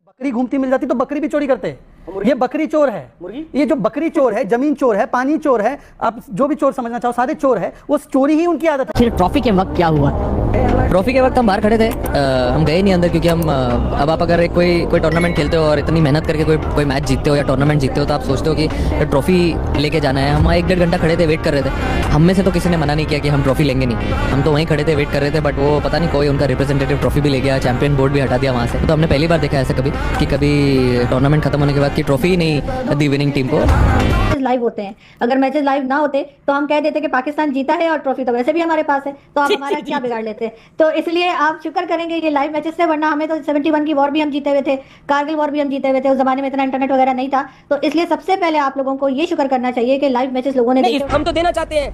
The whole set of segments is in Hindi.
बकरी घूमती मिल जाती तो बकरी भी चोरी करते हैं। ये बकरी चोर है, मुर्गी, ये जो बकरी चोर है, जमीन चोर है, पानी चोर है, आप जो भी चोर समझना चाहो, सारे चोर है। वो चोरी ही उनकी आदत है। फिर ट्रॉफी के वक्त क्या हुआ? ट्रॉफी के वक्त हम बाहर खड़े थे, हम गए नहीं अंदर, क्योंकि हम अब आप अगर कोई टूर्नामेंट खेलते हो और इतनी मेहनत करके कोई मैच जीतते हो या टूर्नामेंट जीतते हो तो आप सोचते हो कि ट्रॉफी लेके जाना है। हम 1-1.5 घंटा खड़े थे, वेट कर रहे थे। हम में से तो किसी ने मना नहीं किया कि हम ट्रॉफी लेंगे नहीं, हम तो वहीं खड़े थे, वेट कर रहे थे। बट वो पता नहीं कोई उनका रिप्रेजेंटेटिव ट्रॉफी भी ले गया, चैंपियन बोर्ड भी हटा दिया वहाँ से। तो हमने पहली बार देखा ऐसा कभी टूर्नामेंट खत्म होने के बाद कि ट्रॉफी नहीं दी विनिंग टीम को। लाइव होते हैं, अगर मैचेस लाइव ना होते तो हम कह देते कि पाकिस्तान जीता है और ट्रॉफी तो वैसे भी हमारे पास है, तो आप हमारा क्या बिगाड़ लेते। तो इसलिए आप शुक्र करेंगे ये लाइव मैचेस से, वरना हमें तो 71 की वॉर भी हम जीते हुए थे, कारगिल वॉर भी हम जीते हुए थे। उस जमाने में इतना इंटरनेट वगैरह नहीं था, तो इसलिए सबसे पहले आप लोगों को ये शुक्र करना चाहिए कि लाइव मैचेस लोगों ने देखे। हम तो देना चाहते हैं,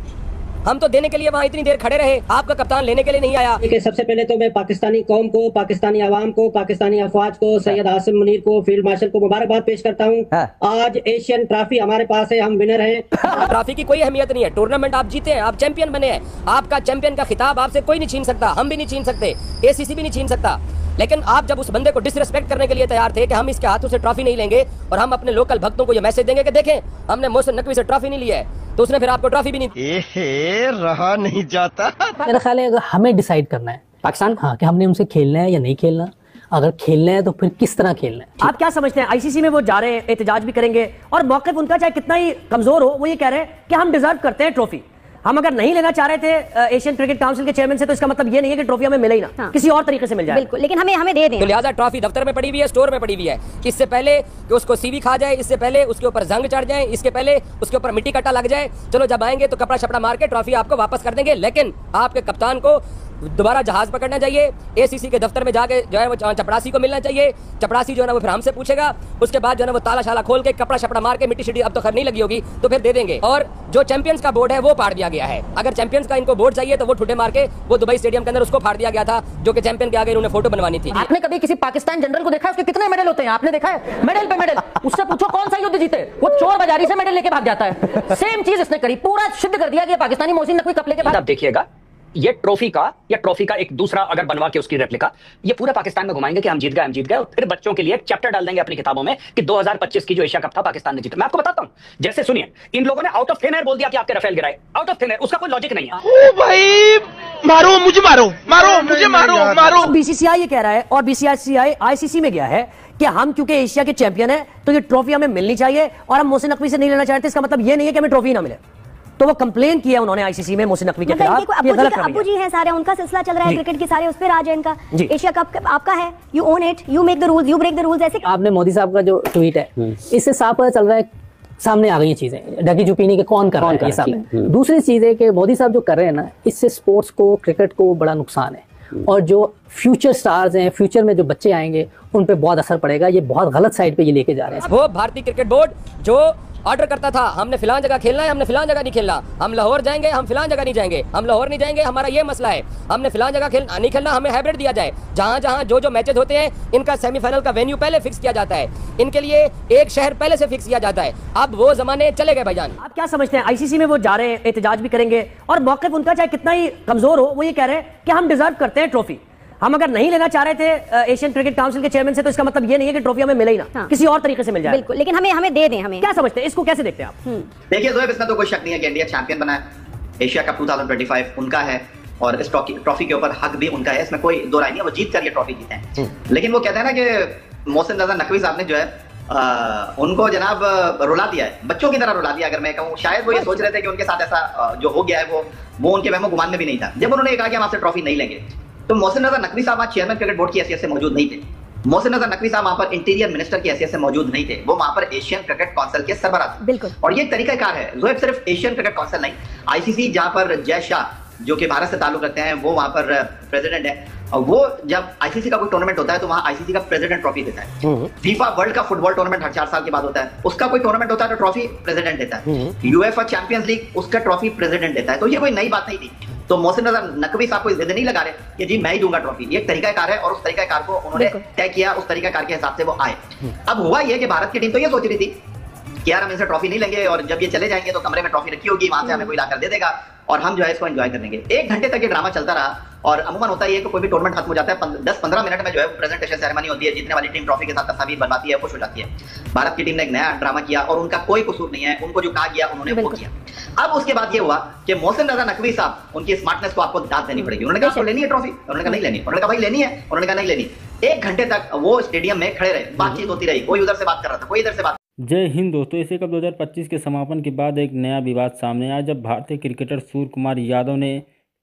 हम तो देने के लिए वहाँ इतनी देर खड़े रहे, आपका कप्तान लेने के लिए नहीं आया। सबसे पहले तो मैं पाकिस्तानी कौम को, पाकिस्तानी आवाम को, पाकिस्तानी अफवाज को, सैयद आसिम मुनीर को, फील्ड मार्शल को मुबारकबाद पेश करता हूँ। आज एशियन ट्रॉफी हमारे पास है, हम विनर हैं। ट्रॉफी की कोई अहमियत नहीं है, टूर्नामेंट आप जीते हैं, आप चैंपियन बने हैं, आपका चैंपियन का खिताब आपसे कोई नहीं छीन सकता, हम भी नहीं छीन सकते, ACC भी नहीं छीन सकता। लेकिन आप जब उस बंदे को डिसरिस्पेक्ट करने के लिए तैयार थे कि हम इसके हाथों से ट्रॉफी नहीं लेंगे और हम अपने लोकल भक्तों को ये मैसेज देंगे कि देखें हमने मोहसिन नकवी से ट्रॉफी नहीं लिया है, तो उसने फिर आपको ट्रॉफी भी नहीं रहा नहीं जाता। मेरा ख्याल है अगर हमें डिसाइड करना है पाकिस्तान, हाँ, कि हमने उनसे खेलना है या नहीं खेलना, अगर खेलना है तो फिर किस तरह खेलना है। आप क्या समझते हैं? ICC में वो जा रहे हैं, एहतजाज भी करेंगे और मौक़िफ़ उनका चाहे कितना ही कमजोर हो, वो ये कह रहे हैं कि हम डिजर्व करते हैं ट्रॉफी। हम अगर नहीं लेना चाह रहे थे एशियन क्रिकेट काउंसिल के चेयरमैन से, तो इसका मतलब ये नहीं है कि ट्रॉफी हमें मिले ही ना, हाँ, किसी और तरीके से मिल जाए। बिल्कुल, लेकिन हमें दे दें। तो लिहाजा ट्रॉफी दफ्तर में पड़ी हुई है, स्टोर में पड़ी हुई है, इससे पहले कि उसको सीवी खा जाए, इससे पहले उसके ऊपर जंग चढ़ जाए, इसके पहले उसके ऊपर मिट्टी कट्टा लग जाए, चलो जब आएंगे तो कपड़ा शपड़ा मार के ट्रॉफी आपको वापस कर देंगे। लेकिन आपके कप्तान को दोबारा जहाज पकड़ना चाहिए, ACC के दफ्तर में जाके जो है वो चपरासी को मिलना चाहिए, चपरासी जो है ना वो फिर हमसे पूछेगा, उसके बाद जो है ना वो ताला शाला खोल के कपड़ा शपड़ा मार के, मिट्टी शिट्टी अब तो खैर नहीं लगी होगी तो फिर दे देंगे। और जो चैंपियंस का बोर्ड है वो फाड़ दिया गया है, अगर चैंपियंस का इनको बोर्ड चाहिए तो वो ठुड्डे मार के वो दुबई स्टेडियम के अंदर उसको फाड़ दिया गया था, जो कि चैंपियन के आगे उन्होंने फोटो बनवानी थी। आपने कभी किसी पाकिस्तान जनरल को देखा है? उसके कितने मेडल होते हैं? आपने देखा है? मेडल पे मेडल। उससे पूछो कौन सा युद्ध जीते, वो चोर बाजारी से मेडल लेके भाग जाता है। सेम चीज इसने करी, पूरा सिद्ध कर दिया कि पाकिस्तानी मोहसिन नकवी कप लेके भाग। अब देखिएगा ये ट्रॉफी का एक दूसरा अगर बनवा के उसकी रेप्लिका ये पूरे पाकिस्तान में घुमाएंगे कि हम जीत गए, और फिर बच्चों के लिए एक चैप्टर डाल देंगे अपनी किताबों में कि 2025 की जो एशिया कप था पाकिस्तान ने जीता। मैं आपको बताता हूं, जैसे सुनिए, इन लोगों ने आउट ऑफ थिन एयर बोल दिया कि आपके रफेल गिराए, आउट ऑफ थिन एयर, उसका कोई लॉजिक नहीं है। ओ भाई मारो मुझे, मुझे मारो। BCCI ये कह रहा है और BCCI ICC में गया है कि हम क्योंकि एशिया के चैंपियन है तो ये ट्रॉफी हमें मिलनी चाहिए और हम मोहसिन नकवी से नहीं लेना चाहते। इसका मतलब ये नहीं है कि हमें ट्रॉफी ना मिले। तो वो कंप्लेन किया उन्होंने ICC में मोहसिन नकवी के खिलाफ। अबू जी हैं सारे, उनका सिलसिला चल रहा है क्रिकेट की, सारे उस पर राज है इनका। एशिया कप आपका है, you own it, you make the rules, you break the rules. ऐसे आपने मोदी साहब का जो ट्वीट है इससे साफ पता चल रहा है, सामने आ गई ये चीजें, ढकी छुपी के कौन कर रहा है ये सब। दूसरी चीज है कि मोदी साहब जो कर रहे हैं ना, इससे स्पोर्ट्स को, क्रिकेट को बड़ा नुकसान है, और जो फ्यूचर स्टार्स हैं, फ्यूचर में जो बच्चे आएंगे उन पे बहुत असर पड़ेगा। ये बहुत गलत साइड पे ये लेके जा रहे हैं। वो भारतीय क्रिकेट बोर्ड जो ऑर्डर करता था हमने फिलान जगह खेलना है, हमने फिलान जगह नहीं खेलना, हम लाहौर जाएंगे, हम फिलान जगह नहीं जाएंगे, हम लाहौर नहीं जाएंगे, हमारा ये मसला है, हमने फिलान जगह नहीं खेलना, हमें हाइब्रिड दिया जाए। जहां जहां जो मैचेस होते हैं इनका सेमीफाइनल का वेन्यू पहले फिक्स किया जाता है, इनके लिए एक शहर पहले से फिक्स किया जाता है। अब वो जमाने चले गए भाईजान। आप क्या समझते हैं? ICC में वो जा रहे हैं, एहतजाज भी करेंगे और मौक़िफ़ उनका चाहे कितना ही कमजोर हो, वो ये कह रहे हैं कि हम डिजर्व करते हैं ट्रॉफी। हम अगर नहीं लेना चाह रहे थे एशियन क्रिकेट काउंसिल के चेयरमैन से, तो इसका मतलब ये नहीं है कि ट्रॉफी हमें मिले ही ना, हाँ, किसी और तरीके से मिल जाए। बिल्कुल, लेकिन हमें दे दें। हमें क्या समझते हैं? इसको कैसे देखते हैं आप? देखिए ज़ोएब, इसमें तो कोई शक नहीं है कि इंडिया चैंपियन बना है, एशिया कप 2025 उनका है और इस ट्रॉफी के ऊपर हक भी उनका है, इसमें कोई दो राय नहीं है, वो जीत कर ये ट्रॉफी जीते हैं। लेकिन वो कहते हैं ना कि मोहसिन नकवी साहब ने जो है उनको जनाब रुला दिया है, बच्चों की तरह रुला दिया। अगर मैं कहूँ शायद वो ये सोच रहे थे कि उनके साथ ऐसा जो हो गया है वो उनके वहमो गुमान में भी नहीं था। जब उन्होंने कहा कि हम आपसे ट्रॉफी नहीं लेंगे, तो मोहसिन नकवी साहब आज चेयरमैन क्रिकेट बोर्ड की हैसियत से मौजूद नहीं थे। मोहसिन नकवी साहब वहां पर इंटीरियर मिनिस्टर की हैसियत से मौजूद नहीं थे, वो वहां पर एशियन क्रिकेट काउंसिल के सरबराह थे। बिल्कुल। और ये तरीकाकार है ज़ोएब, सिर्फ एशियन क्रिकेट काउंसिल नहीं, ICC जहां पर जय शाह जो कि भारत से ताल्लुक रखते हैं वो वहां पर प्रेसिडेंट है, और वो जब ICC का कोई टूर्नामेंट होता है तो वहां ICC का प्रेसिडेंट ट्रॉफी देता है। फीफा वर्ल्ड का फुटबॉल टूर्नामेंट हर 4 साल के बाद होता है, उसका कोई टूर्नामेंट होता है तो ट्रॉफी प्रेसिडेंट देता है। UEFA चैंपियंस लीग उसका ट्रॉफी प्रेसिडेंट देता है। तो ये कोई नई बात नहीं थी। तो मोहसिन नकवी साहब को जिद नहीं लगा रहे कि जी मैं ही दूंगा ट्रॉफी, ये एक तरीकाकार है और उस तरीकाकार को उन्होंने तय किया, उस तरीकाकार के हिसाब से वो आए। अब हुआ ये कि भारत की टीम तो ये सोच रही थी कि यार हम इनसे ट्रॉफी नहीं लेंगे और जब ये चले जाएंगे तो कमरे में ट्रॉफी रखी होगी, वहां से हमें कोई लाकर दे देगा, और हम जो है इसको एंजॉय करेंगे। 1 घंटे तक ये ड्रामा चलता रहा और अमूमन होता ही है कि कोई भी टूर्नामेंट खत्म हो जाता है 10-15 मिनट में जो है प्रेजेंटेशन सेरेमनी होती है, जीतने वाली टीम ट्रॉफी के साथ तस्वीर बनवाती है, खुश हो जाती है। भारत की टीम ने एक नया ड्रामा किया और उनका कोई कसूर नहीं है, उनको जो कहा गया उन्होंने वो किया। अब उसके बाद ये हुआ कि मोहसिन रजा नकवी साहब, उनकी स्मार्टनेस को आपको दाद देनी पड़ेगी। उन्होंने कहा आपको लेनी है ट्रॉफी, उन्होंने कहा नहीं लेनी, उन्होंने कहा भाई लेनी है, उन्होंने कहा नहीं लेनी। 1 घंटे तक वो स्टेडियम में खड़े रहे, बातचीत होती रही, कोई उधर से बात कर रहा था, कोई इधर से बात। जय हिंद दोस्तों, एशिया कप 2025 के समापन के बाद एक नया विवाद सामने आया जब भारतीय क्रिकेटर सूर्य कुमार यादव ने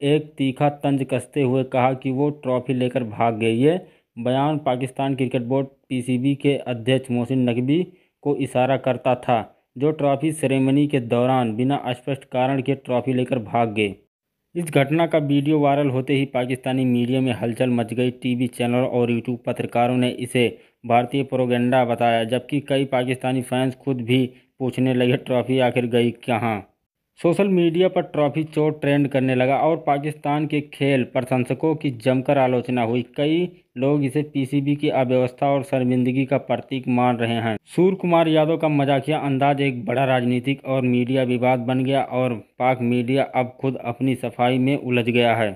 एक तीखा तंज कसते हुए कहा कि वो ट्रॉफी लेकर भाग गए। ये बयान पाकिस्तान क्रिकेट बोर्ड पीसीबी के अध्यक्ष मोहसिन नकवी को इशारा करता था, जो ट्रॉफी सेरेमनी के दौरान बिना स्पष्ट कारण के ट्रॉफी लेकर भाग गए। इस घटना का वीडियो वायरल होते ही पाकिस्तानी मीडिया में हलचल मच गई। टीवी चैनल और यूट्यूब पत्रकारों ने इसे भारतीय प्रोपेगेंडा बताया, जबकि कई पाकिस्तानी फैंस खुद भी पूछने लगे ट्रॉफी आखिर गई कहाँ। सोशल मीडिया पर ट्रॉफी चोर ट्रेंड करने लगा और पाकिस्तान के खेल प्रशंसकों की जमकर आलोचना हुई। कई लोग इसे पीसीबी की अव्यवस्था और शर्मिंदगी का प्रतीक मान रहे हैं। सूर्य कुमार यादव का मजाकिया अंदाज एक बड़ा राजनीतिक और मीडिया विवाद बन गया और पाक मीडिया अब खुद अपनी सफाई में उलझ गया है।